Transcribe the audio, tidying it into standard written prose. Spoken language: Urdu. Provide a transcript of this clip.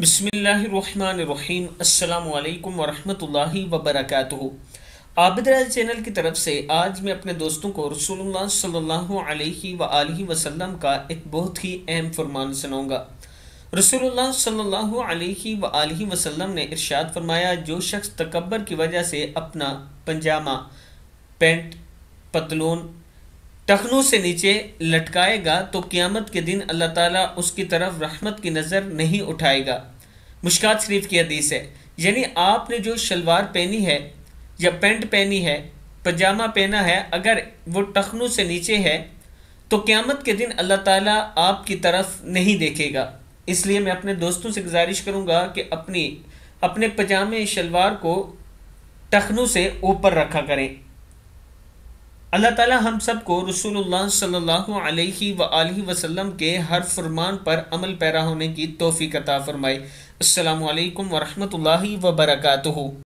بسم اللہ الرحمن الرحیم۔ السلام علیکم ورحمۃ اللہ وبرکاتہ۔ عابد راز چینل کی طرف سے آج میں اپنے دوستوں کو رسول اللہ صلی اللہ علیہ وآلہ وسلم کا ایک بہت ہی اہم فرمان سناؤں گا۔ رسول اللہ صلی اللہ علیہ وآلہ وسلم نے ارشاد فرمایا، جو شخص تکبر کی وجہ سے اپنا پنجامہ، پینٹ، پتلون ٹخنوں سے نیچے لٹکائے گا تو قیامت کے دن اللہ تعالیٰ اس کی طرف رحمت کی نظر نہیں اٹھائے گا۔ مشکات شریف کی حدیث ہے۔ یعنی آپ نے جو شلوار پہنی ہے یا پینٹ پہنی ہے، پجامہ پہنا ہے، اگر وہ ٹخنوں سے نیچے ہے تو قیامت کے دن اللہ تعالیٰ آپ کی طرف نہیں دیکھے گا۔ اس لیے میں اپنے دوستوں سے گزارش کروں گا کہ اپنے پجامے شلوار کو ٹخنوں سے اوپر رکھا کریں۔ اللہ تعالیٰ ہم سب کو رسول اللہ صلی اللہ علیہ وآلہ وسلم کے ہر فرمان پر عمل پیرا ہونے کی توفیق عطا فرمائے۔ السلام علیکم ورحمۃ اللہ وبرکاتہ۔